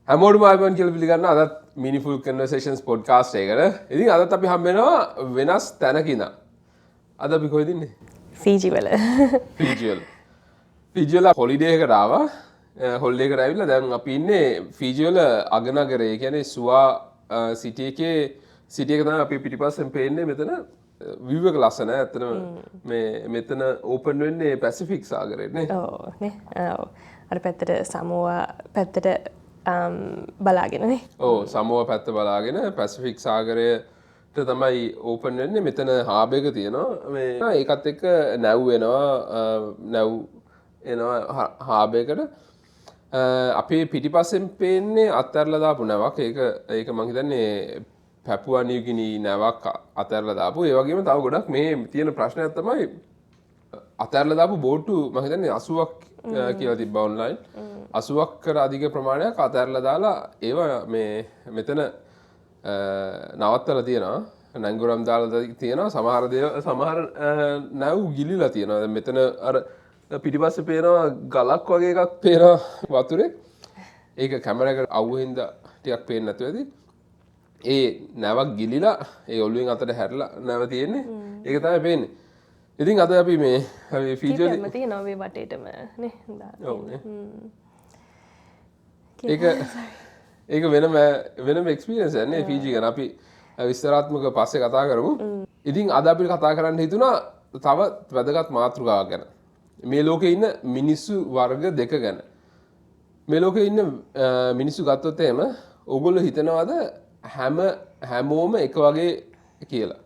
හැමෝටම ආයුබෝවන් කියලා පිළිගන්න අදත් Meaningful Conversations podcast එකට. ඉතින් අදත් අපි හම්බ වෙනවා වෙනස් තැනක ඉඳන්. අද අපි කොහෙද ඉන්නේ? ෆීජි වල. ෆීජි වල හොලිඩේ එකට ආවා. හොලිඩේ එකට ඇවිල්ලා දැන් අපි ඉන්නේ ෆීජි වල අගනගරේ. ඒ කියන්නේ සුවා සිටි එකේ සිටි එක තමයි අපි පිටිපස්සෙන් පේන්නේ මෙතන view එක ලස්සන. ඇත්තටම මේ මෙතන ඕපන් වෙන්නේ පැසිෆික් සාගරේ නේ. ඔව් නේ. ඔව්. අර පැත්තට සමෝවා පැත්තට බලාගෙනනේ. ඔව් සමෝවා පැත්ත බලාගෙන පැසිෆික් සාගරයට තමයි ඕපන් වෙන්නේ. මෙතන හාබ් එක තියෙනවා. මේ ඒකත් එක්ක නැව් එනවා හාබ් එකට. අපේ පිටිපස්සෙන් පේන්නේ අත්හැරලා දාපු නැවක්. ඒක මම හිතන්නේ පැපුවා නිව්ගිනි නැවක් අත්හැරලා දාපු. ඒ වගේම තව ගොඩක් මේ තියෙන ප්‍රශ්නයක් තමයි අත්හැරලා දාපු බෝට්ටු මම හිතන්නේ 80ක් කියලා තිබ්බා ඔන්ලයින්. 80කට අධික ප්‍රමාණයක් අතහැරලා දාලා ඒවා මේ මෙතන නවත්තලා තියෙනවා. නැංගුරම් දාලා තියෙනවා. සමහර නැව් ගිලිලා තියෙනවා. දැන් මෙතන අර පිටිපස්සේ පේනවා ගලක් වගේ එකක් පේනවා වතුරේ. ඒක කැමරාවකට අවුවෙන්ද ටිකක් පේන්නේ නැතුව ඇති. ඒ නැවක් ගිලිලා ඒ ඔළුවෙන් අතට හැරලා නැව තියෙන්නේ. ඒක තමයි පේන්නේ. ඉතින් අද අපි මේ ෆීචර් එකම තියෙනවා මේ වටේටම නේ. ඔව් නේ. ඒක වෙනම එක්ස්පීරියන්ස් එකක් නේ ෆීජි ගැන. අපි විස්තරාත්මක පස්සේ කතා කරමු. ඉතින් අද අපි කතා කරන්න හිතුණා තව වැදගත් මාතෘකාවක් ගැන. මේ ලෝකේ ඉන්න මිනිස්සු වර්ග දෙක ගැන. මේ ලෝකේ ඉන්න මිනිස්සු ගත්තොත් එහෙම ඕගොල්ලෝ හිතනවාද හැමෝම එක වගේ කියලා?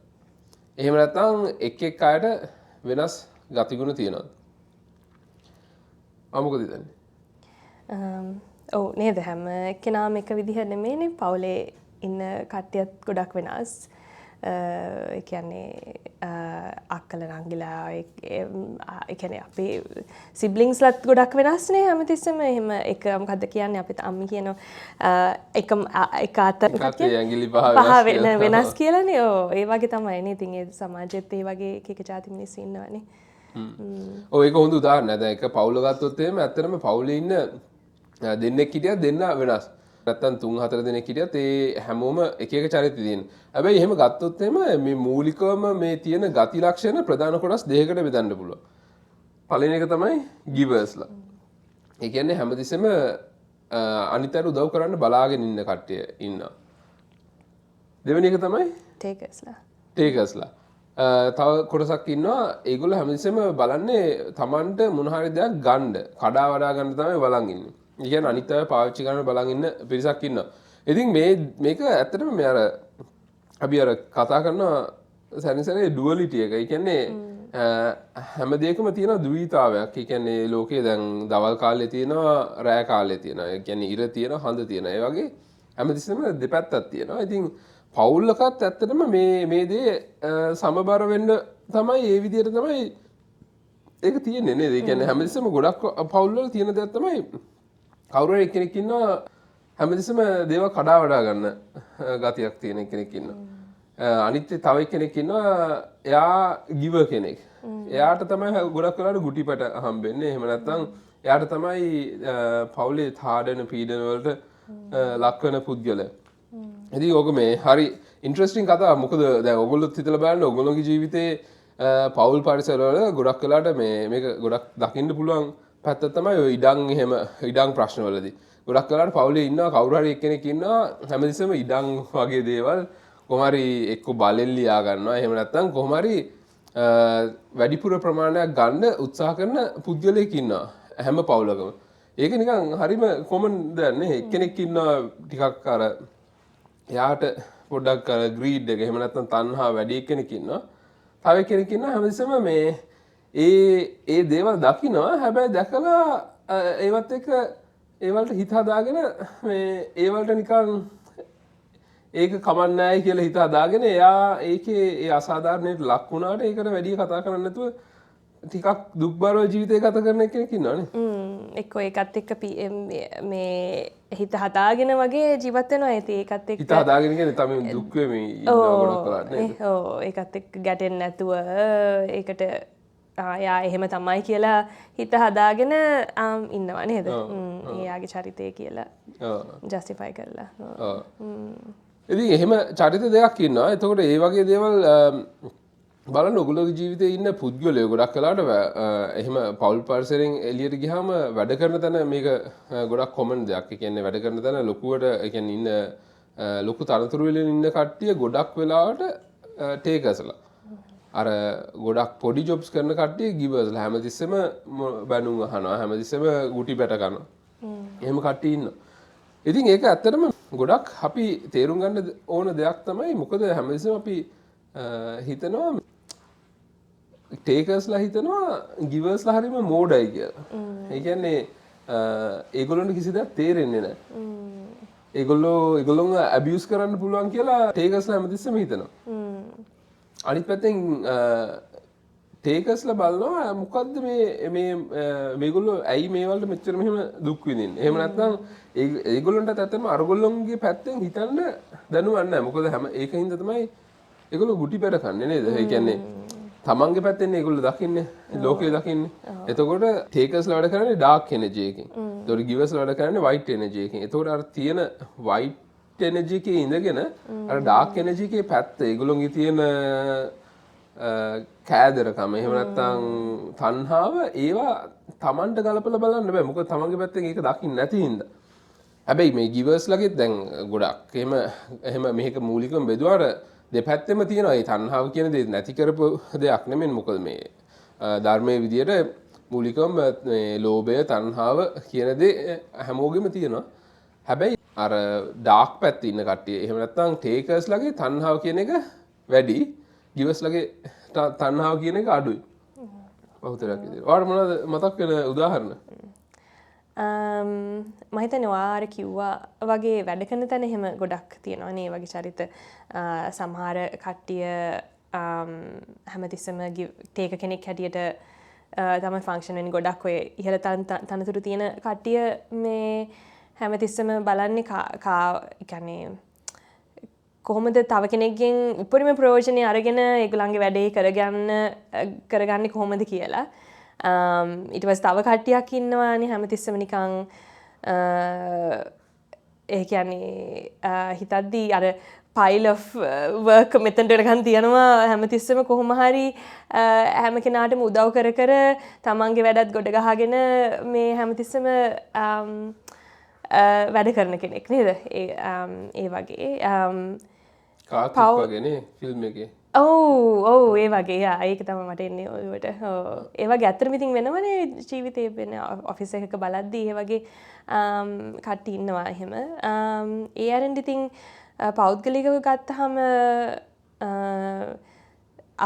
එහෙම නැත්නම් එක් අයට වෙනස් ගතිගුණ තියෙනවද? මොකද හිතන්නේ? ඔව් නේද, හැම කෙනාම එක විදිහ නෙමෙයිනේ. පවුලේ ඉන්න කට්ටියත් ගොඩක් වෙනස්. ඒ කියන්නේ අක්කලා නංගිලා ඒ කියන්නේ අපේ සිබ්ලින්ග්ස්ලත් ගොඩක් වෙනස්නේ හැමතිස්සෙම. එහෙම එක මොකද්ද කියන්නේ අපිට අම්මි කියනවා එක අත පහ වෙනස් කියලානේ. ඔව් ඒ වගේ තමයි නේ. ඉතින් ඒ සමාජෙත් ඒ වගේ එක ජාති මිනිස්සු ඉන්නවනේ. ඔව් ඒක හොඳ උදාහරණයක්. දැන් එක පවුල ගත්තොත් එහෙම ඇත්තටම පවුලේ ඉන්න දෙන්නෙක් හිටියත් දෙන්න වෙනස්. නැත්තම් 3-4 දෙනෙක් හිටියත් ඒ හැමෝම එක එක චරිත තියෙන. හැබැයි එහෙම ගත්තොත් එහෙම මේ මූලිකවම මේ තියෙන ගති ලක්ෂණ ප්‍රධාන කොටස් දෙකකට බෙදන්න පුළුවන්. පළවෙනි එක තමයි ගිවර්ස්ලා. ඒ කියන්නේ හැමතිස්සෙම අනිතට උදව් කරන්න බලාගෙන ඉන්න කට්ටිය ඉන්නවා. දෙවෙනි එක තමයි ටේකර්ස්ලා. තව කොටසක් ඉන්නවා ඒගොල්ලෝ හැමතිස්සෙම බලන්නේ Tamanට මොන හරි දෙයක් ගන්න, කඩා වඩා ගන්න තමයි බලන් ඉන්නේ. ඒ කියන්නේ අනිත් අය පාවිච්චි කරන්න බලන් ඉන්න පිරිසක් ඉන්නවා. ඉතින් මේක ඇත්තටම මේ අර අපි අර කතා කරන සැරිසරේ ඩුවලිටි එක. ඒ කියන්නේ හැම දෙයකම තියෙන ද්විතාවයක්. ඒ කියන්නේ ලෝකේ දැන් දවල් කාලේ තියෙනවා, රෑ කාලේ තියෙනවා. ඒ කියන්නේ ඉර තියෙනවා, හඳ තියෙනවා. ඒ වගේ හැමතිස්සෙම දෙපැත්තක් තියෙනවා. ඉතින් පවුල්ලකත් ඇත්තටම මේ දේ සමබර වෙන්න තමයි ඒ විදිහට තමයි ඒක තියෙන්නේ නේද? ඒ කියන්නේ හැමතිස්සෙම ගොඩක් පවුල්වල තියෙන දෙයක් තමයි කවුරු හරි එක්කෙනෙක් ඉන්නවා හැමතිස්සෙම දේවල් කඩා වඩා ගන්න ගතියක් තියෙන කෙනෙක් ඉන්නවා. අනිත් තව එක්කෙනෙක් ඉන්නවා එයා ගිව කෙනෙක්. එයාට තමයි ගොඩක් වෙලාවට ගුටිපට හම්බෙන්නේ. එහෙම නැත්නම් එයාට තමයි පවුලේ තාඩන පීඩන වලට ලක් වෙන පුද්ගලයා. ඉතින් ඕක මේ හරි ඉන්ටරෙස්ටිං කතාවක්. මොකද දැන් ඔයගොල්ලොත් හිතලා බලන්න ඔයගොල්ලෝගේ ජීවිතේ පවුල් පරිසරවල ගොඩක් වෙලාවට මේක ගොඩක් දකින්න පුළුවන් පැත්ත තමයි ඔය ඉඩම් ප්‍රශ්න වලදී. ගොඩක් වෙලාවට පවුලේ ඉන්නවා කවුරු හරි එක්කෙනෙක් ඉන්නවා හැමතිස්සෙම ඉඩම් වගේ දේවල් කොහොම හරි එක්ක බලෙන් ලියා ගන්නවා. එහෙම නැත්නම් කොහොම හරි වැඩිපුර ප්‍රමාණයක් ගන්න උත්සාහ කරන පුද්ගලයෙක් ඉන්නවා හැම පවුලකම. ඒක නිකන් හරිම කොමන් දෙයක් නේ. එක්කෙනෙක් ඉන්නවා ටිකක් අර එයාට පොඩ්ඩක් අර ග්‍රීඩ් එක එහෙම නැත්නම් තණ්හා වැඩි කෙනෙක් ඉන්නවා. තව කෙනෙක් ඉන්නවා හැමතිස්සෙම මේ ඒ දේවල් දකිනවා. හැබැයි දැකලා ඒවත් එක්ක ඒවලට හිත හදාගෙන මේ ඒවලට නිකන් ඒක කමක් නැහැ කියලා හිත හදාගෙන එයා ඒකේ ඒ අසාධාරණයට ලක් වුණාට ඒකට වැඩි කතා කරන්නේ නැතුව ටිකක් දුක්බරව ජීවිතය ගත කරන කෙනෙක් ඉන්නවනේ. එක්කෝ ඒකත් එක්ක මේ හිත හදාගෙන වගේ ජීවත් වෙනවා. ඒකත් එක්ක හිත හදාගෙන කියන්නේ තමයි දුක් වෙමින් ඉන්නවා ගොඩක් කරලා නේද? ඔව් ඒකත් එක්ක ගැටෙන්නේ නැතුව ඒකට යා එහෙම තමයි කියලා හිත හදාගෙන ඉන්නවා නේද? එයාගේ චරිතය කියලා ජස්ටිෆයි කරලා. ඉතින් එහෙම චරිත දෙකක් ඉන්නවා. එතකොට ඒ වගේ දේවල් බලන්න ඔයගොල්ලෝගේ ජීවිතේ ඉන්න පුද්ගලයෝ ගොඩක් කලාට එහෙම පවුල් පරිසරයෙන් එළියට ගියාම වැඩ කරන තැන මේක ගොඩක් කොමන් දෙයක්. ඒ කියන්නේ වැඩ කරන තැන ලොකුවට ඒ කියන්නේ ඉන්න ලොකු තරතුරු වලින් ඉන්න කට්ටිය ගොඩක් වෙලාවට ටේකර්ස්ලා. අර ගොඩක් පොඩි ජොබ්ස් කරන කට්ටිය ගිවර්ස්ලා හැමතිස්සෙම බැනුම් අහනවා. හැමතිස්සෙම ගුටි බැට කරනවා. එහෙම කට්ටිය ඉන්නවා. ඉතින් ඒක ඇත්තටම ගොඩක් අපි තේරුම් ගන්න ඕන දෙයක් තමයි. මොකද හැමතිස්සෙම අපි හිතනවා ටේකර්ස්ලා හිතනවා ගිවර්ස්ලා හරිම මෝඩයි කියලා. ඒ කියන්නේ ඒගොල්ලොන්ට කිසි දෙයක් තේරෙන්නේ නැහැ. ඒගොල්ලොන් ඇබියුස් කරන්න පුළුවන් කියලා ටේකර්ස්ලා හැමතිස්සෙම හිතනවා. අනිත් පැත්තෙන් ටේකර්ස්ලා බලනවා මොකද්ද මේගොල්ලෝ ඇයි මේ වලට මෙච්චර මෙහෙම දුක් විඳින්නේ. එහෙම නැත්නම් ඒගොල්ලන්ට ඇත්තටම අරගොල්ලොන්ගේ පැත්තෙන් හිතන්න දැනුවක් නැහැ. මොකද ඒකින්ද තමයි ඒගොල්ලෝ ගුටි බැට කන්නේ නේද? ඒ කියන්නේ තමන්ගේ පැත්තෙන් ඒගොල්ලෝ දකින්නේ ලෝකය දකින්නේ. එතකොට ටේකර්ස්ලා වැඩ කරන්නේ ඩාර්ක් එනර්ජි එකකින්. ඒතකොට ගිවර්ස්ලා වැඩ කරන්නේ වයිට් එනර්ජි එකකින්. එතකොට අර තියෙන වයිට් එනර්ජි එකේ ඉඳගෙන අර ඩාර්ක් එනර්ජි එකේ පැත්ත ඒගොල්ලෝගේ තියෙන කෑදරකම එහෙම නැත්නම් තණ්හාව ඒවා තමන්ට ගලපලා බලන්න බෑ. මොකද තමන්ගේ පැත්තෙන් ඒක දකින්න නැති හින්දා. හැබැයි මේ ගිවර්ස්ලාගෙත් දැන් ගොඩක් එහෙම මේක මූලිකවම බෙදුවාට දෙපැත්තෙම තියෙනවා. ඒ තණ්හාව කියන දේ නැති කරපු දෙයක් නෙමෙයි. මොකද මේ ධර්මයේ විදියට මූලිකවම මේ ලෝභය තණ්හාව කියන දේ හැමෝගෙම තියෙනවා. හැබැයි අර ඩාර්ක් පැත්තේ ඉන්න කට්ටිය එහෙම නැත්නම් ටේකර්ස්ලාගේ තණ්හාව කියන එක වැඩි. ගිවර්ස්ලාගේ තණ්හාව කියන එක අඩුයි. බහුතරයක් විදියට. ඔයාලට මොනවද මතක් වෙන උදාහරණ? මම හිතන්නේ ඔයාර කිව්වා වගේ වැඩ කරන තැන එහෙම ගොඩක් තියෙනවා නේ වගේ චරිත. සමහර කට්ටිය හැමතිස්සම ටේක කෙනෙක් හැටියට තමයි ෆන්ක්ෂන් වෙන්නේ. ගොඩක් ඔය ඉහළ තනතුරු තියෙන කට්ටිය මේ හැමතිස්සම බලන්නේ කියන්නේ කොහොමද තව කෙනෙක්ගෙන් උපරිම ප්‍රයෝජනය අරගෙන ඒගොල්ලන්ගේ වැඩේ කරගන්නේ කොහොමද කියලා. ඊට පස්සේ තව කට්ටියක් ඉන්නවානේ හැමතිස්සම නිකන් ඒ කියන්නේ හිතද්දී අර pile of work මෙතනට වෙනකන් තියනවා හැමතිස්සම කොහොම හරි හැම කෙනාටම උදව් කර තමන්ගේ වැඩත් ගොඩ ගහගෙන මේ හැමතිස්සම වැඩ කරන කෙනෙක් නේද? ඒ වගේ කාක් වගේනේ ෆිල්ම් එකේ. ඔව් ඒ වගේ ඒක තමයි මට එන්නේ ඔයවට. ඒ වගේ ඇත්තටම ඉතින් වෙනවනේ ජීවිතේ වෙන ඔෆිස් එකක බලද්දී ඒ වගේ කට්ටිය ඉන්නවා එහෙම. ඒ අරින්ද ඉතින් පෞද්ගලිකව ගත්තහම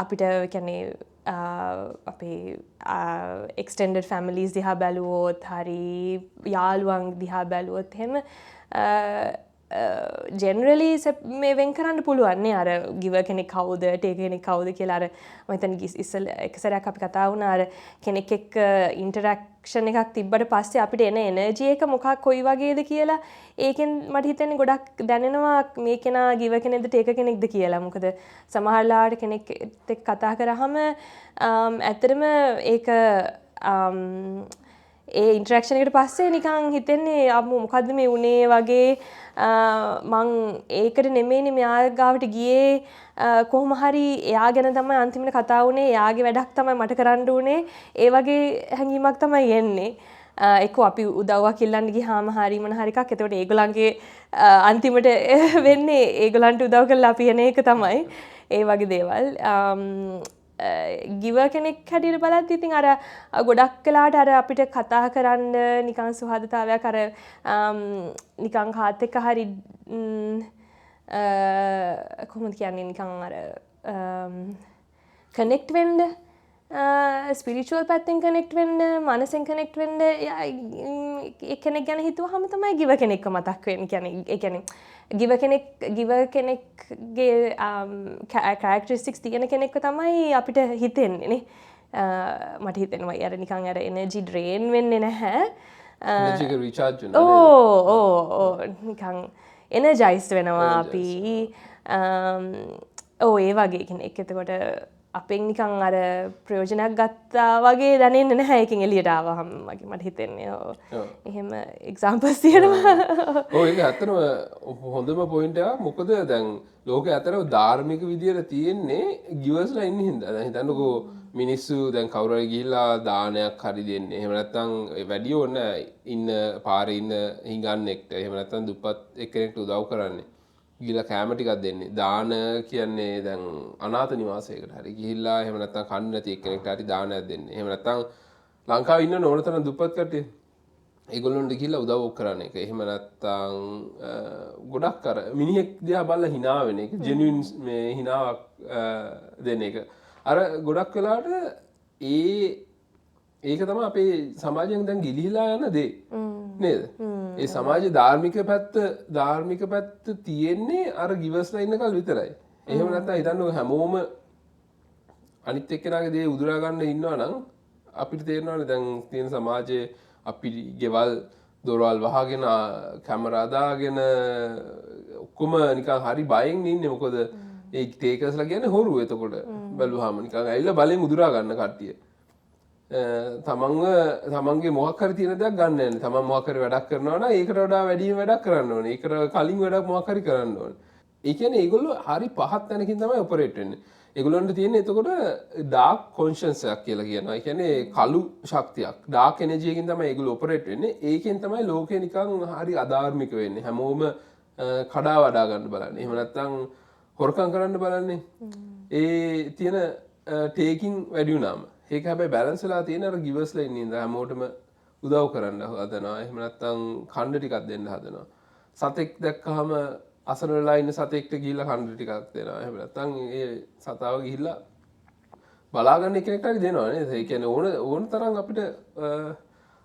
අපිට කියන්නේ අපේ extended families දිහා බැලුවොත් හරි යාළුවන් දිහා බැලුවොත් එහෙම generally මේ වෙන් කරන්න පුළුවන් නේ අර ගිව කෙනෙක් කවුද ටේක කෙනෙක් කවුද කියලා. අර මම හිතන්නේ ඉස්සෙල් එක සැරයක් අපි කතා වුණා අර කෙනෙක් එක්ක ඉන්ටරැක්ෂන් එකක් තිබ්බට පස්සේ අපිට එන එනර්ජි එක මොකක් කොයි වගේද කියලා ඒකෙන් මට හිතෙන්නේ ගොඩක් දැනෙනවා මේ කෙනා ගිව කෙනෙක්ද ටේක කෙනෙක්ද කියලා. මොකද සමහරලාට කෙනෙක් එක්ක කතා කරාම ඇත්තටම ඒක ඒ ඉන්ටරැක්ෂන් එකට පස්සේ නිකන් හිතෙන්නේ අම්මෝ මොකද්ද මේ උනේ වගේ මං ඒකට නෙමෙයිනේ මෙයා ගාවට ගියේ කොහොම හරි එයා ගැන තමයි අන්තිමට කතා වුණේ එයාගේ වැඩක් තමයි මට කරන්න උනේ ඒ වගේ හැඟීමක් තමයි එන්නේ. එක්ක අපි උදව්වක් ඉල්ලන්න ගියාම හරි මොන හරි එකක් එතකොට ඒගොල්ලන්ගේ අන්තිමට වෙන්නේ ඒගොල්ලන්ට උදව් කරලා අපි එන එක තමයි. ඒ වගේ දේවල් ගිව කෙනෙක් හැටියට බලද්දි ඉතින් අර ගොඩක් වෙලාවට අර අපිට කතා කරන්න නිකන් සුහදතාවයක් අර නිකන් කාත් එක්ක හරි කොහොමද කියන්නේ නිකන් අර කනෙක්ට් වෙන්න ස්පිරිචුවල් පැත්තෙන් කනෙක්ට් වෙන්න මනසෙන් කනෙක්ට් වෙන්න කෙනෙක් ගැන හිතුවාම තමයි ගිව කෙනෙක්ව මතක් වෙන්නේ. ඒ කියන්නේ ගිව කෙනෙක්ගේ කැරක්ටරිස්ටික්ස් තියෙන කෙනෙක්ව තමයි අපිට හිතෙන්නේ නේ. මට හිතෙනවා අර නිකන් අර එනර්ජි ඩ්‍රේන් වෙන්නේ නැහැ. එනර්ජි එක රීචාර්ජ් වෙනවා. නිකන් එනර්ජයිස් වෙනවා අපි. ඒ වගේ කෙනෙක්. එතකොට අපෙන් නිකන් අර ප්‍රයෝජනයක් ගත්තා වගේ දැනෙන්නේ නැහැ එකෙන් එළියට ආවහම වගේ මට හිතෙන්නේ. එහෙම එක්සැම්පල්ස් තියෙනවා. ඔව් ඒක ඇත්තටම හොඳම පොයින්ට් එකක්. මොකද දැන් ලෝකේ ඇත්තටම ධාර්මික විදියට තියෙන්නේ ගිවර්ස්ලා ඉන්න හින්දා. දැන් හිතන්නකෝ මිනිස්සු දැන් කවුරු හරි ගිහිල්ලා දානයක් හරි දෙන්නේ. එහෙම නැත්නම් වැඩි ඕන ඉන්න පාරේ ඉන්න හිඟන්නෙක්ට. එහෙම නැත්නම් දුප්පත් එක්කෙනෙක්ට උදව් කරන්නේ. ගිහිල්ලා කැම ටිකක් දෙන්නේ. දාන කියන්නේ දැන් අනාථ නිවාසයකට හරි ගිහිල්ලා එහෙම නැත්නම් කන්න නැති එක්කෙනෙක්ට හරි දානයක් දෙන්නේ. එහෙම නැත්නම් ලංකාවේ ඉන්න ඕන තරම් දුප්පත් කට්ටිය ඒගොල්ලොන්ට ගිහිල්ලා උදව් කරන එක. එහෙම නැත්නම් ගොඩක් අර මිනිහෙක් දිහා බලලා hina වෙන එක. ජෙනුයින් මේ hinaවක් දෙන එක. අර ගොඩක් වෙලාවට ඒක තමයි අපේ සමාජයෙන් දැන් ගිලිහිලා යන දේ. නේද? ඒ සමාජයේ ධාර්මික පැත්ත තියෙන්නේ අර ගිවර්ස්ලා ඉන්නකල් විතරයි. එහෙම නැත්නම් හිතන්නකෝ හැමෝම අනිත් එක්කෙනාගේ දේ උදුරා ගන්න ඉන්නවා නම් අපිට තේරෙනවානේ දැන් තියෙන සමාජයේ අපි ගෙවල් දොරවල් වහගෙන කැමරා දාගෙන ඔක්කොම නිකන් හරි බයෙන් ඉන්නේ. මොකද ඒ ටේකර්ස්ලා කියන්නේ හොරු. එතකොට බැලුවාම නිකන් ඇවිල්ලා බලෙන් උදුරා ගන්න කට්ටිය. තමන්ගේ මොකක් හරි තියෙන දෙයක් ගන්න නැහැ. තමන් මොකක් හරි වැඩක් කරනවා නම් ඒකට වඩා වැඩිම වැඩක් කරන්න ඕනේ. ඒකට කලින් වැඩක් මොකක් හරි කරන්න ඕනේ. ඒ කියන්නේ ඒගොල්ලෝ හරි පහත් තැනකින් තමයි ඔපරේට් වෙන්නේ. ඒගොල්ලන්ට තියෙන්නේ එතකොට ඩාර්ක් කොන්ෂන්ස් එකක් කියලා කියනවා. ඒ කියන්නේ කළු ශක්තියක්. ඩාර්ක් එනර්ජි එකකින් තමයි ඒගොල්ලෝ ඔපරේට් වෙන්නේ. ඒකෙන් තමයි ලෝකේ නිකන් හරි අධාර්මික වෙන්නේ. හැමෝම කඩා වඩා ගන්න බලන්නේ. එහෙම නැත්නම් හොරකම් කරන්න බලන්නේ. ඒ තියෙන ටේකින් වැඩි වුණාම ඒක හැබැයි බැලන්ස් වෙලා තියෙන අර ගිවර්ස්ලා ඉන්න ඉඳලා හැමෝටම උදව් කරන්න හදනවා. එහෙම නැත්නම් කණ්ඩ ටිකක් දෙන්න හදනවා. සතෙක් දැක්කහම අසන වෙලා ඉන්න සතෙක්ට ගිහිල්ලා කණ්ඩ ටිකක් දෙනවා. එහෙම නැත්නම් ඒ සතාව ගිහිල්ලා බලාගන්න කෙනෙක්ට හරි දෙනවා නේද? ඒ කියන්නේ ඕන තරම් අපිට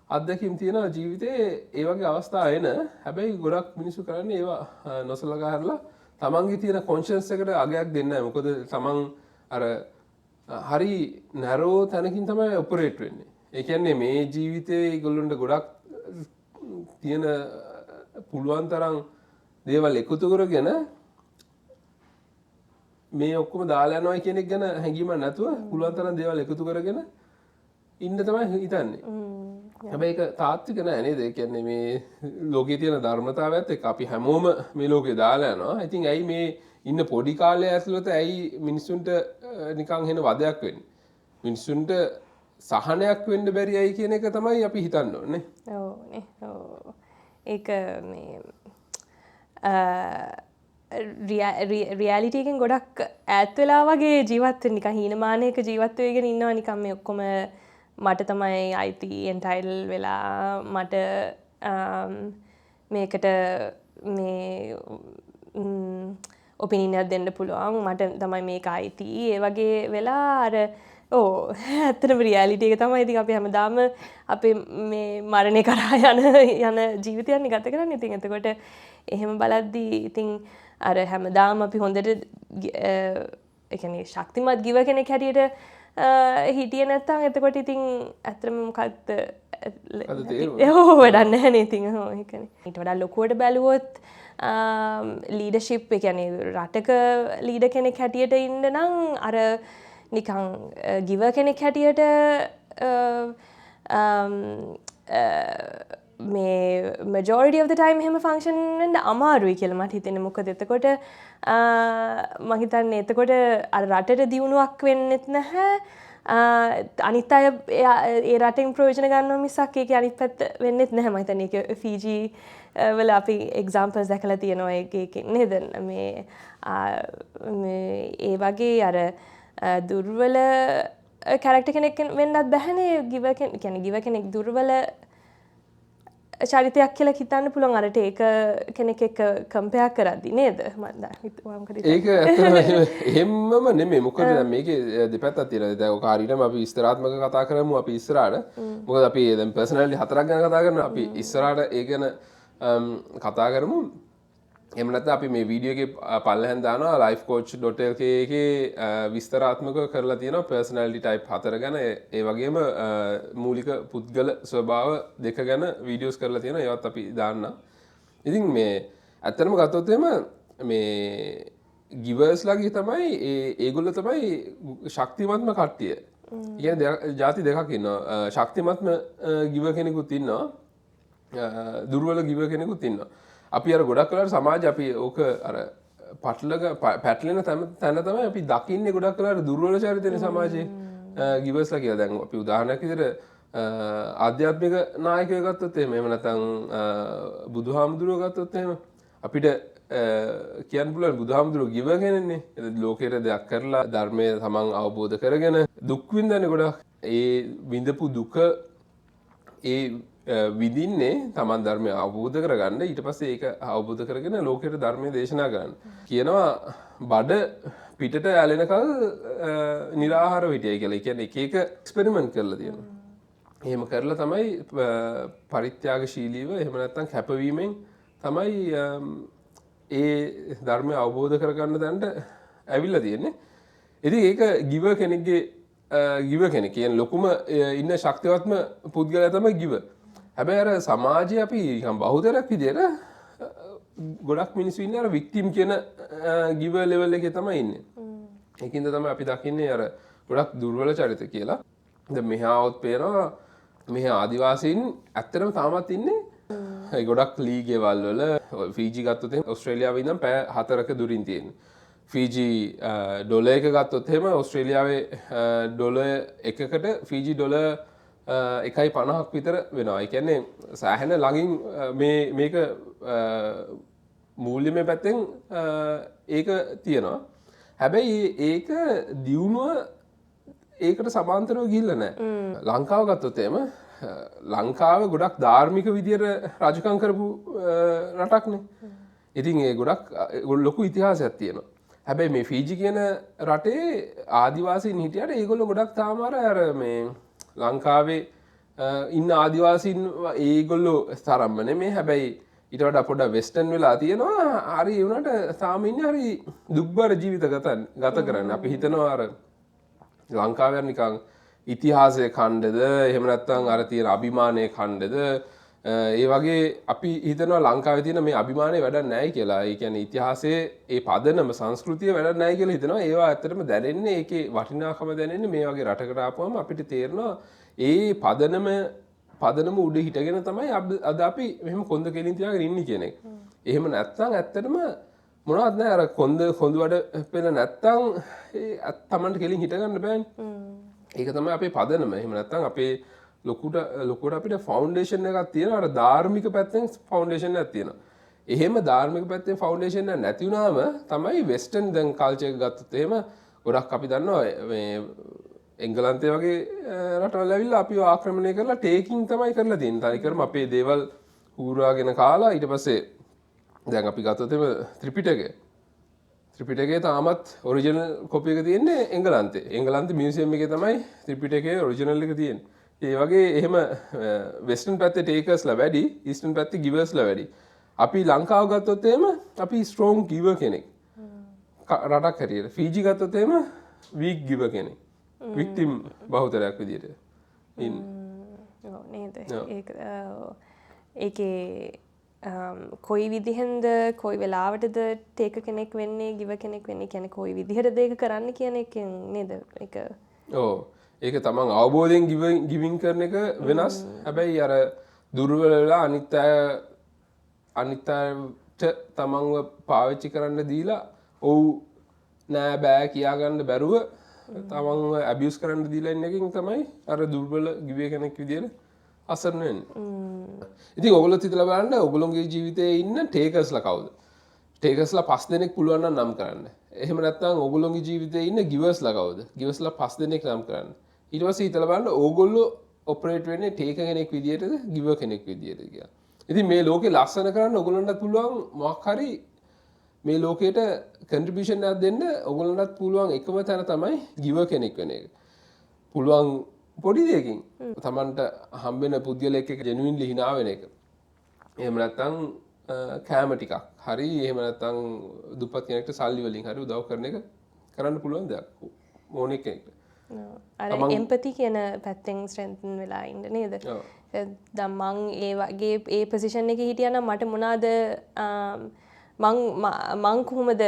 අත්දැකීම් තියෙනවා ජීවිතේ ඒ වගේ අවස්ථා එන. හැබැයි ගොඩක් මිනිස්සු කරන්නේ ඒවා නොසලකා හැරලා තමන්ගේ තියෙන කොන්ෂන්ස් එකට අගයක් දෙන්නේ නැහැ. මොකද තමන් අර හරි නැරෝ තැනකින් තමයි ඔපරේට් වෙන්නේ. ඒ කියන්නේ මේ ජීවිතේ ඒගොල්ලන්ට ගොඩක් තියෙන පුළුවන් තරම් දේවල් එකතු කරගෙන මේ ඔක්කොම දාලා යනවා කියන එක ගැන හැඟීමක් නැතුව පුළුවන් තරම් දේවල් එකතු කරගෙන ඉන්න තමයි හිතන්නේ. හැබැයි ඒක තාත්වික නෑ නේද? ඒ කියන්නේ මේ ලෝකයේ තියෙන ධර්මතාවයත් එක්ක අපි හැමෝම මේ ලෝකේ දාලා යනවා. ඉතින් ඇයි මේ ඉන්න පොඩි කාලය ඇතුළත ඇයි මිනිස්සුන්ට නිකන් හෙන වදයක් වෙන්නේ? මිනිස්සුන්ට සහනයක් වෙන්න බැරි ඇයි කියන එක තමයි අපි හිතන්න ඕනේ. ඔව් නේ. ඔව්. ඒක මේ රියැලිටි එකෙන් ගොඩක් ඈත් වෙලා වගේ ජීවත් වෙන නිකන් හීනමානයක ජීවත් වෙගෙන ඉන්නවා නිකන් මේ ඔක්කොම මට තමයි අයිති එන්ටයිටල් වෙලා මට මේකට මේ ඔපිනියනයක් දෙන්න පුළුවන් මට තමයි මේක අයිති ඒ වගේ වෙලා අර ඇත්තටම රියැලිටි එක තමයි ඉතින් අපි හැමදාම අපේ මේ මරණය කරා යන ජීවිතයන්නේ ගත කරන්නේ. ඉතින් එතකොට එහෙම බලද්දී ඉතින් අර හැමදාම අපි හොඳට ඒ කියන්නේ ශක්තිමත් ගිව කෙනෙක් හැටියට හිටියේ නැත්නම් එතකොට ඉතින් ඇත්තටම මොකක්ද වැඩක් නැහැ නේ. ඉතින් ඒකනේ. ඊට වඩා ලොකුවට බැලුවොත් ලීඩර්ෂිප් ඒ කියන්නේ රටක ලීඩර් කෙනෙක් හැටියට ඉන්න නම් අර නිකන් ගිව කෙනෙක් හැටියට මේ majority of the time එහෙම ෆන්ක්ෂන් වෙන්න අමාරුයි කියලා මට හිතෙන්නේ. මොකද එතකොට මම හිතන්නේ එතකොට අර රටට දියුණුවක් වෙන්නෙත් නැහැ. අනිත් අය ඒ රටෙන් ප්‍රයෝජන ගන්නවා මිසක් ඒකේ අනිත් පැත්ත වෙන්නෙත් නැහැ. මම හිතන්නේ ඒක ෆීජි වල අපි එක්සැම්පල්ස් දැකලා තියෙනවා ඒකෙන් නේද? මේ ඒ වගේ අර දුර්වල කැරක්ටර් කෙනෙක් වෙන්නත් බැහැනේ. ගිව කෙනෙක් දුර්වල චරිතයක් කියලා හිතන්න පුළුවන් අරට ඒක කෙනෙක් එක්ක කම්පෙයාර් කරද්දි නේද? ඒක ඇත්තටම එහෙමම නෙමෙයි. මොකද දැන් මේකේ දෙපැත්තක් තියෙනවා. දැන් ඔක හරියටම අපි විස්තරාත්මක කතා කරමු අපි ඉස්සරහට. මොකද අපි දැන් පර්සනැලිටි 4ක් ගැන කතා කරනවා. අපි ඉස්සරහට ඒ ගැන කතා කරමු. එහෙම නැත්නම් අපි මේ වීඩියෝ එකේ පල්ලෙහෙන් දානවා lifecoach.lk එකේ විස්තරාත්මකව කරලා තියෙනවා personality type 4 ගැන. ඒ වගේම මූලික පුද්ගල ස්වභාව දෙක ගැන වීඩියෝස් කරලා තියෙනවා. ඒවත් අපි දාන්නම්. ඉතින් මේ ඇත්තටම ගත්තොත් එහෙම මේ ගිවර්ස්ලාගේ තමයි ඒගොල්ල තමයි ශක්තිමත්ම කට්ටිය. කියන ජාති දෙකක් ඉන්නවා. ශක්තිමත්ම ගිව කෙනෙකුත් ඉන්නවා. දුර්වල ගිව කෙනෙකුත් ඉන්නවා. අපි අර ගොඩක් වෙලාවට සමාජ අපි ඕක අර පැටලෙන තැන තමයි අපි දකින්නේ ගොඩක් වෙලාවට දුර්වල චරිතනේ සමාජයේ ගිවර්ස්ලා කියලා. දැන් අපි උදාහරණයක් විදිහට ආධ්‍යාත්මික නායකයෝ ගත්තොත් එහෙම නැත්නම් බුදුහාමුදුරුවෝ ගත්තොත් එහෙම අපිට කියන්න පුළුවන් බුදුහාමුදුරුවෝ ගිව කෙනෙන්නේ. ලෝකෙට දෙයක් කරලා ධර්මය තමන් අවබෝධ කරගෙන දුක් විඳන්නේ ගොඩක්. ඒ විඳපු දුක ඒ විඳින්නේ තමන් ධර්මය අවබෝධ කරගන්න. ඊට පස්සේ ඒක අවබෝධ කරගෙන ලෝකෙට ධර්මය දේශනා කරන්න. කියනවා බඩ පිටට ඇලෙනකල් निराහාර හිටියයි කියලා. ඒ කියන්නේ එක එක එක්ස්පෙරිමන්ට් කරලා තියෙනවා. එහෙම කරලා තමයි පරිත්‍යාගශීලීව එහෙම නැත්නම් කැපවීමෙන් තමයි ඒ ධර්මය අවබෝධ කරගන්න දැන්ට ඇවිල්ලා තියෙන්නේ. ඉතින් ඒක ගිව කෙනෙක්ගේ ගිව කෙනෙක් කියන ලොකුම ඉන්න ශක්තිවත්ම පුද්ගලයා තමයි ගිව. හැබැයි අර සමාජයේ අපි බහුතරයක් විදියට ගොඩක් මිනිස්සු ඉන්නේ අර වික්ටිම් කියන ගිව ලෙවල් එකේ තමයි ඉන්නේ. ඒකින්ද තමයි අපි දකින්නේ අර ගොඩක් දුර්වල චරිත කියලා. දැන් මෙහාවත් පේනවා මෙහා ආදිවාසීන් ඇත්තටම තාමත් ඉන්නේ ගොඩක් ලී ගෙවල් වල. ෆීජි ගත්තොත් එහෙම ඕස්ට්‍රේලියාවේ ඉඳන් පැය 4ක දුරින් තියෙනවා. ෆීජි ඩොලර් එක ගත්තොත් එහෙම ඕස්ට්‍රේලියාවේ ඩොලර් එකකට ෆීජි ඩොලර් 1.50ක් විතර වෙනවා. ඒ කියන්නේ සෑහෙන ළඟින් මේක මූල්‍යමය පැත්තෙන් ඒක තියෙනවා. හැබැයි ඒක දියුණුව ඒකට සමාන්තරව ගිහිල්ලා නැහැ. ලංකාව ගත්තොත් එහෙම ලංකාව ගොඩක් ධාර්මික විදියට රජකම් කරපු රටක්නේ. ඉතින් ඒ ගොඩක් ලොකු ඉතිහාසයක් තියෙනවා. හැබැයි මේ ෆීජි කියන රටේ ආදිවාසීන් හිටියට ඒගොල්ලෝ ගොඩක් තාම අර මේ ලංකාවේ ඉන්න ආදිවාසීන් ඒගොල්ලෝ තරම්ම නෙමෙයි. හැබැයි ඊට වඩා පොඩ්ඩක් වෙස්ටර්න් වෙලා තියෙනවා. හරි ඒ උනට තාම ඉන්නේ හරි දුක්බර ජීවිත ගත කරන්නේ. අපි හිතනවා අර ලංකාවේ නිකන් ඉතිහාසය ඛණ්ඩද එහෙම නැත්නම් අර තියෙන අභිමානයේ ඛණ්ඩද ඒ වගේ අපි හිතනවා ලංකාවේ තියෙන මේ අභිමානය වැඩක් නැහැ කියලා. ඒ කියන්නේ ඉතිහාසයේ ඒ පදනම සංස්කෘතිය වැඩක් නැහැ කියලා හිතනවා. ඒවා ඇත්තටම දැනෙන්නේ ඒකේ වටිනාකම දැනෙන්නේ මේ වගේ රටකට ආපුවම අපිට තේරෙනවා ඒ පදනම උඩ හිටගෙන තමයි අද අපි මෙහෙම කොන්ද කෙලින් තියාගෙන ඉන්නේ කියන එක. එහෙම නැත්නම් ඇත්තටම මොනවද නැහැ අර කොන්ද වඩ පෙළ නැත්නම් ඒ තමන්ට කෙලින් හිට ගන්න බෑනේ. ඒක තමයි අපේ පදනම. එහෙම නැත්නම් අපේ ලොකුට අපිට ෆවුන්ඩේෂන් එකක් තියෙනවා. අර ධාර්මික පැත්තෙන් ෆවුන්ඩේෂන් එකක් තියෙනවා. එහෙම ධාර්මික පැත්තෙන් ෆවුන්ඩේෂන් එක නැති වුණාම තමයි වෙස්ටර්න් දැන් කල්චර් එක ගත්තොත් එහෙම ගොඩක් අපි දන්නවා මේ එංගලන්තේ වගේ රටවල් ඇවිල්ලා අපිව ආක්‍රමණය කරලා ටේකින් තමයි කරලා තියෙන්නේ. තනිකරම අපේ දේවල් හූරාගෙන කාලා ඊට පස්සේ දැන් අපි ගත්තොත් එහෙම ත්‍රිපිටකයේ තාමත් ඔරිජිනල් කොපි එක තියෙන්නේ එංගලන්තේ. එංගලන්තේ මියුසියම් එකේ තමයි ත්‍රිපිටකයේ ඔරිජිනල් එක තියෙන්නේ. ඒ වගේ එහෙම වෙස්ටර්න් පැත්තේ ටේකර්ස්ලා වැඩි, ඊස්ටර්න් පැත්තේ ගිවර්ස්ලා වැඩි. අපි ලංකාව ගත්තොත් එහෙම අපි ස්ට්‍රෝං ගිවර් කෙනෙක්. රටක් හැටියට. ෆීජි ගත්තොත් එහෙම වීක් ගිවර් කෙනෙක්. වික්ටිම් බහුතරයක් විදියට ඉන්නේ. ඔව් නේද? ඒකේ කොයි විදිහෙන්ද කොයි වෙලාවටද ටේක කෙනෙක් වෙන්නේ ගිව කෙනෙක් වෙන්නේ කියන්නේ කොයි විදිහටද ඒක කරන්න කියන එකෙන් නේද? ඒක ඔව්. ඒක තමන් අවබෝධයෙන් ගිවින් කරන එක වෙනස්. හැබැයි අර දුර්වල වෙලා අනිත්‍යයට තමන්ව පාවිච්චි කරන්න දීලා ඔව් නෑ බෑ කියාගන්න බැරුව තමන්ව ඇබියුස් කරන්න දීලා ඉන්න එකකින් තමයි අර දුර්වල ගිවේ කෙනෙක් විදියට අසරණ වෙන්නේ. ඉතින් ඔයගොල්ලෝ හිතලා බලන්න ඔයගොල්ලෝගේ ජීවිතයේ ඉන්න ටේකර්ස්ලා කවුද? ටේකර්ස්ලා 5 දෙනෙක් පුළුවන් නම් කරන්න. එහෙම නැත්නම් ඔයගොල්ලෝගේ ජීවිතයේ ඉන්න ගිවර්ස්ලා කවුද? ගිවර්ස්ලා 5 දෙනෙක් නම් කරන්න. ඊට පස්සේ හිතලා බලන්න ඕගොල්ලෝ ඔපරේට් වෙන්නේ ටේකර් කෙනෙක් විදියටද ගිවර් කෙනෙක් විදියටද කියලා. ඉතින් මේ ලෝකේ ලස්සන කරන්න ඔයගොල්ලන්ට පුළුවන් මොකක් හරි මේ ලෝකෙට කන්ට්‍රිබියුෂන් එකක් දෙන්න ඔයගොල්ලන්ට පුළුවන් එකම තැන තමයි ගිවර් කෙනෙක් වෙන එක. පුළුවන් පොඩි දෙයකින් තමන්ට හම්බෙන පුද්ගලයෙක් එක්ක ජෙනුයින්ලි hina වෙන එක. එහෙම නැත්නම් කැම ටිකක් හරි එහෙම නැත්නම් දුප්පත් කෙනෙක්ට සල්ලි වලින් හරි උදව් කරන එක කරන්න පුළුවන් දෙයක් ඕනෙ කෙනෙක්ට. අර එම්පති කියන පැත්තෙන් ස්ට්‍රෙන්තන් වෙලා ඉන්න නේද? දැන් මං ඒ වගේ ඒ පොසිෂන් එකේ හිටියා නම් මට මොනවාද මං කොහොමද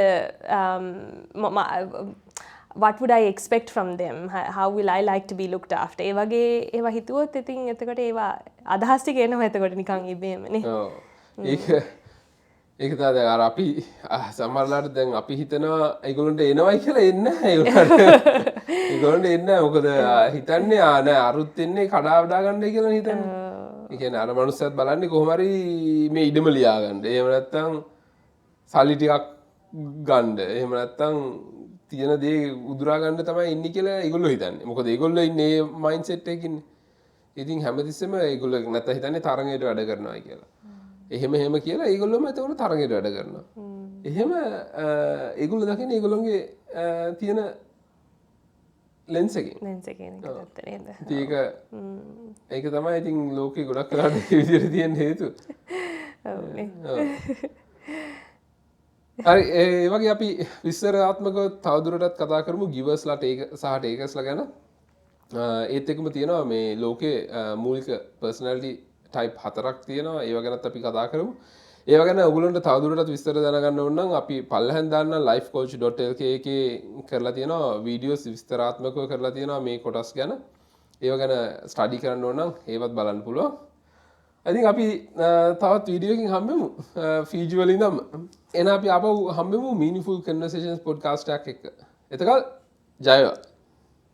what would I expect from them? How will I like to be looked after? ඒ වගේ ඒවා හිතුවොත් ඉතින් එතකොට ඒවා අදහස් ටික එනවා එතකොට නිකන් ඉබේමනේ. ඔව්. ඒක තමයි අර අපි සමහරලාට දැන් අපි හිතනවා ඒගොල්ලන්ට එනවයි කියලා එන්නේ නැහැ ඒගොල්ලන්ට එන්නේ නැහැ. මොකද හිතන්නේ නෑ අරුත් එන්නේ කඩා වඩා ගන්නයි කියලා හිතන්නේ. ඒ කියන්නේ අර මනුස්සයත් බලන්නේ කොහොම හරි මේ ඉඩම ලියා ගන්න. එහෙම නැත්නම් සල්ලි ටිකක් ගන්න. එහෙම නැත්නම් තියෙන දේ උදුරා ගන්න තමයි ඉන්නේ කියලා ඒගොල්ලෝ හිතන්නේ. මොකද ඒගොල්ලෝ ඉන්නේ මයින්ඩ් සෙට් එකකින්නේ. ඉතින් හැමතිස්සෙම ඒගොල්ලෝ නැත්නම් හිතන්නේ තරඟයට වැඩ කරනවා කියලා. එහෙම කියලා ඒගොල්ලෝම එතකොට තරඟයට වැඩ කරනවා. එහෙම ඒගොල්ලෝ දකින්නේ ඒගොල්ලෝගේ තියෙන ලෙන්ස් එකෙන්. ලෙන්ස් එකෙන් ඒකත් නේද? ඒක තමයි ඉතින් ලෝකේ ගොඩක් වෙලාට මේ විදිහට තියෙන හේතුව. හරි ඒ වගේ අපි විස්තරාත්මකව තවදුරටත් කතා කරමු ගිවර්ස්ලා සහ ටේකර්ස්ලා ගැන. ඒත් එක්කම තියෙනවා මේ ලෝකේ මූලික පර්සනැලිටි ටයිප් 4ක් තියෙනවා. ඒව ගැනත් අපි කතා කරමු. ඒව ගැන ඔයගොල්ලන්ට තවදුරටත් විස්තර දැනගන්න ඕන නම් අපි පල්ලෙහෙන් දාන්න lifecoach.lk එකේ කරලා තියෙනවා වීඩියෝස් විස්තරාත්මකව කරලා තියෙනවා මේ කොටස් ගැන. ඒව ගැන ස්ටඩි කරන්න ඕන නම් ඒවත් බලන්න පුළුවන්. I think අපි තවත් වීඩියෝ එකකින් හම්බෙමු ෆීජි වලින් නම්. එහෙනම් අපි ආපහු හම්බෙමු meaningful conversations podcast එකක් එක්ක. එතකල් ජය වේවා.